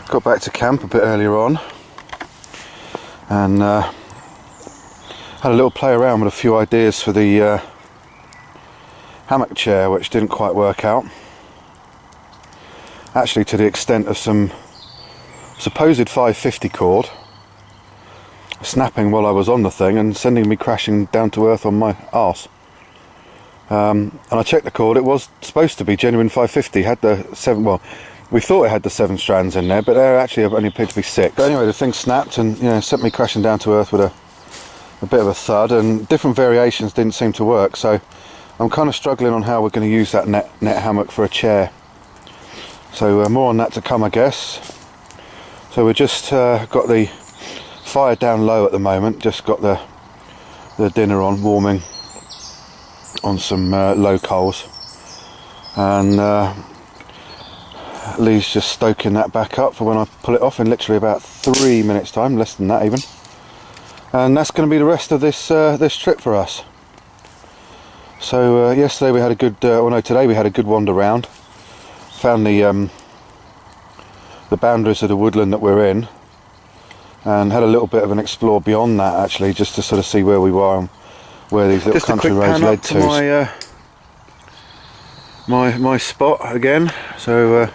Got back to camp a bit earlier on and had a little play around with a few ideas for the hammock chair, which didn't quite work out. Actually, to the extent of some supposed 550 cord snapping while I was on the thing and sending me crashing down to earth on my arse. And I checked the cord, it was supposed to be genuine 550, had the 7, well, we thought it had the 7 strands in there, but there actually only appeared to be 6. But anyway, the thing snapped and, you know, sent me crashing down to earth with a bit of a thud, and different variations didn't seem to work, so I'm kind of struggling on how we're going to use that net hammock for a chair. So more on that to come, I guess. So we just got the fire down low at the moment, just got the dinner on, warming on some low coals, and Lee's just stoking that back up for when I pull it off in literally about 3 minutes time, less than that even. And that's going to be the rest of this this trip for us. So yesterday we had a good, well no, today we had a good wander round. Found the boundaries of the woodland that we're in, and had a little bit of an explore beyond that actually, just to sort of see where we were and where these little country roads led to. My spot again. So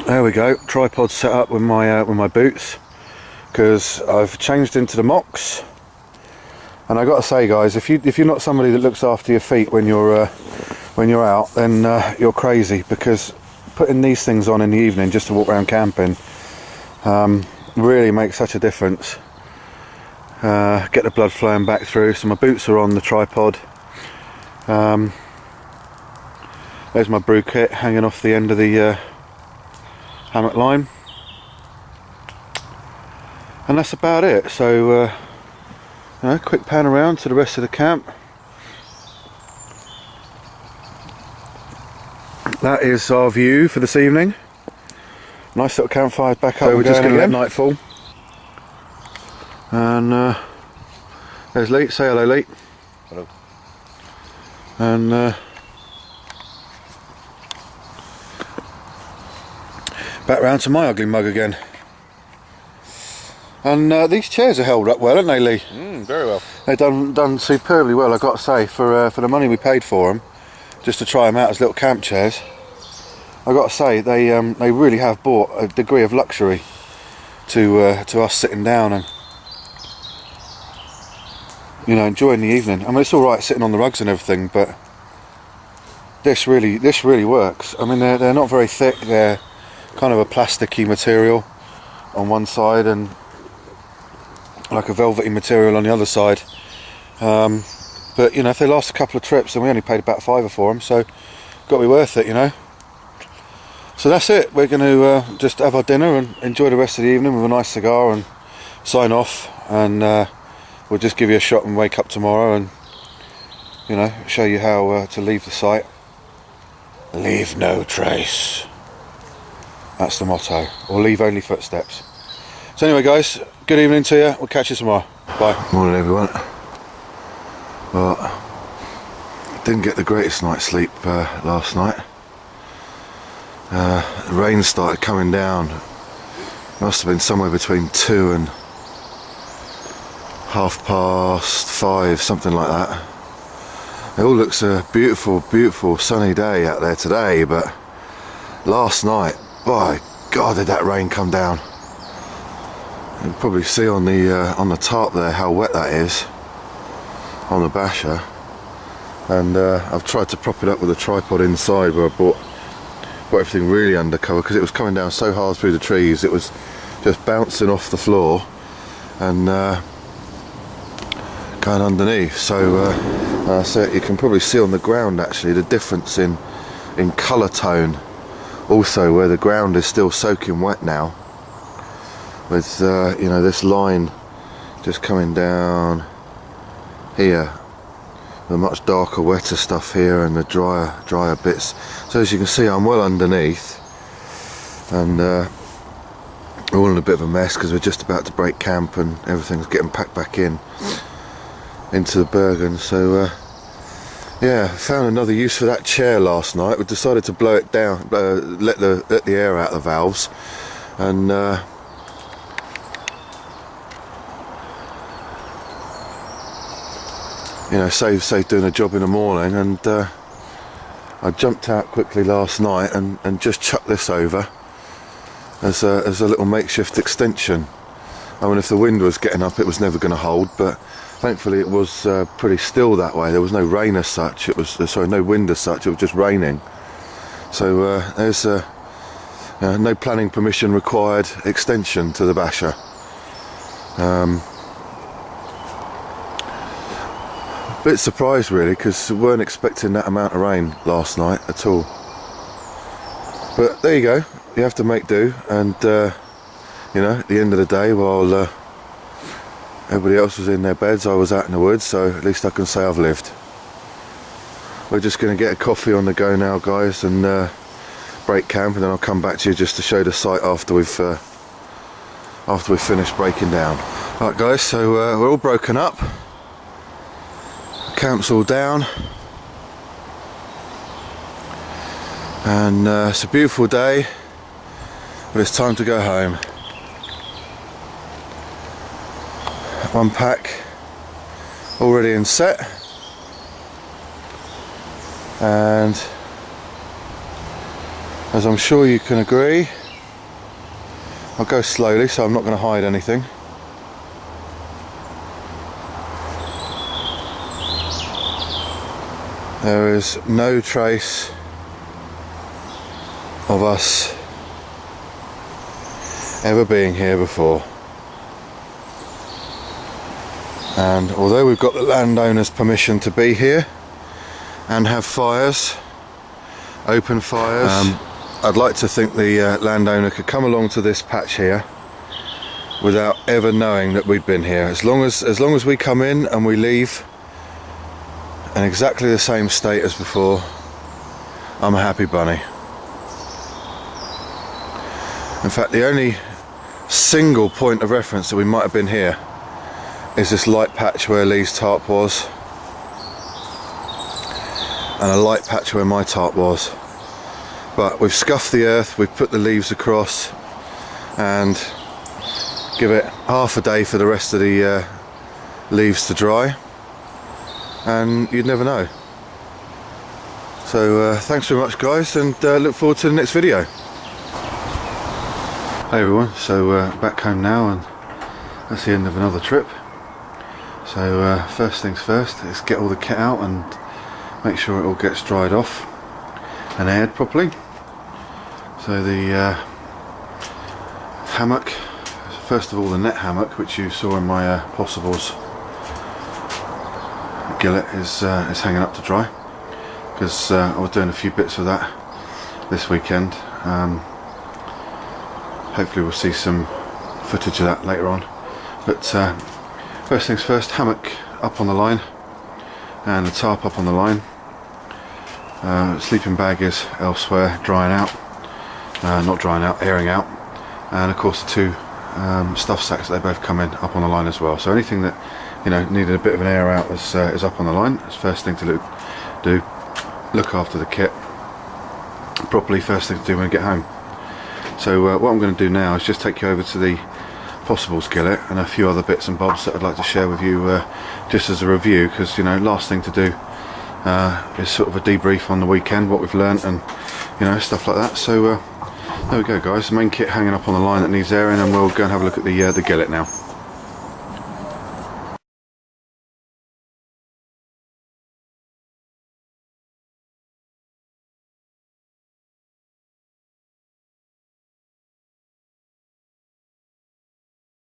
there we go. Tripod set up with my boots, because I've changed into the mocks. And I got to say, guys, if you're not somebody that looks after your feet when you're out, then you're crazy, because putting these things on in the evening just to walk around camping really makes such a difference. Get the blood flowing back through. So my boots are on the tripod. There's my brew kit hanging off the end of the hammock line, and that's about it. So you know, quick pan around to the rest of the camp. That is our view for this evening. Nice little campfire back up. So we're just going to let nightfall. And there's Lee. Say hello, Lee. Hello. And back round to my ugly mug again. And these chairs are held up well, haven't they, Lee? Very well. They've done superbly well, I've got to say, for the money we paid for them, just to try them out as little camp chairs. I've got to say, they really have brought a degree of luxury to us sitting down and, you know, enjoying the evening. I mean, it's all right sitting on the rugs and everything, but this really works. I mean, they're not very thick. They're kind of a plasticky material on one side and like a velvety material on the other side. But you know, if they last a couple of trips, and we only paid about £5 for them, so got to be worth it, you know. So that's it. We're going to just have our dinner and enjoy the rest of the evening with a nice cigar and sign off, and we'll just give you a shot and wake up tomorrow and, you know, show you how to leave the site. Leave no trace. That's the motto. Or leave only footsteps. So anyway, guys, good evening to you. We'll catch you tomorrow. Bye. Morning, everyone. Well, didn't get the greatest night's sleep last night. The rain started coming down. Must have been somewhere between 2 and 5:30, something like that. It all looks a beautiful, beautiful sunny day out there today, but last night, by God, did that rain come down. You can probably see on the top there how wet that is on the basher. And I've tried to prop it up with a tripod inside, where I brought everything really under cover, because it was coming down so hard through the trees. It was just bouncing off the floor and going underneath. So you can probably see on the ground actually the difference in colour tone, also where the ground is still soaking wet now, with you know, this line just coming down here, the much darker, wetter stuff here, and the drier bits. So as you can see, I'm well underneath, and we're all in a bit of a mess because we're just about to break camp and everything's getting packed back into the Bergen. So Yeah, found another use for that chair last night. We decided to blow it down, let the air out of the valves, and you know, save doing a job in the morning. And I jumped out quickly last night and just chucked this over as a little makeshift extension. I mean, if the wind was getting up, it was never going to hold, but thankfully it was pretty still that way. There was no rain as such. It was sorry, no wind as such. It was just raining. So there's no planning permission required extension to the basher. Bit surprised really, because we weren't expecting that amount of rain last night at all. But there you go. You have to make do, and you know, at the end of the day, while everybody else was in their beds, I was out in the woods, so at least I can say I've lived. We're just going to get a coffee on the go now, guys, and break camp, and then I'll come back to you just to show the site after we've finished breaking down. Right, guys, so we're all broken up. Camp's all down, and it's a beautiful day, but it's time to go home. One pack already in set, and as I'm sure you can agree, I'll go slowly so I'm not going to hide anything. There is no trace of us ever being here before. And although we've got the landowner's permission to be here and have fires, open fires, I'd like to think the landowner could come along to this patch here without ever knowing that we'd been here. As long as we come in and we leave in exactly the same state as before, I'm a happy bunny. In fact, the only single point of reference that we might have been here is this light patch where Lee's tarp was, and a light patch where my tarp was. But we've scuffed the earth, we've put the leaves across, and give it half a day for the rest of the leaves to dry, and you'd never know. So thanks very much, guys, and look forward to the next video. Hey everyone, so back home now, and that's the end of another trip. So first things first, let's get all the kit out and make sure it all gets dried off and aired properly. So the hammock, first of all the net hammock, which you saw in my possibles gillet, is hanging up to dry, because I was doing a few bits of that this weekend. Hopefully we'll see some footage of that later on. But first things first, hammock up on the line and the tarp up on the line. Sleeping bag is elsewhere, drying out, not drying out, airing out, and of course the two stuff sacks, they both come in up on the line as well. So anything that, you know, needed a bit of an air out is up on the line. It's first thing to do. Look after the kit properly, first thing to do when I get home. So what I'm going to do now is just take you over to the possible skillet and a few other bits and bobs that I'd like to share with you just as a review, because, you know, last thing to do is sort of a debrief on the weekend, what we've learnt, and, you know, stuff like that. So there we go, guys, the main kit hanging up on the line that needs airing, and we'll go and have a look at the gillet now.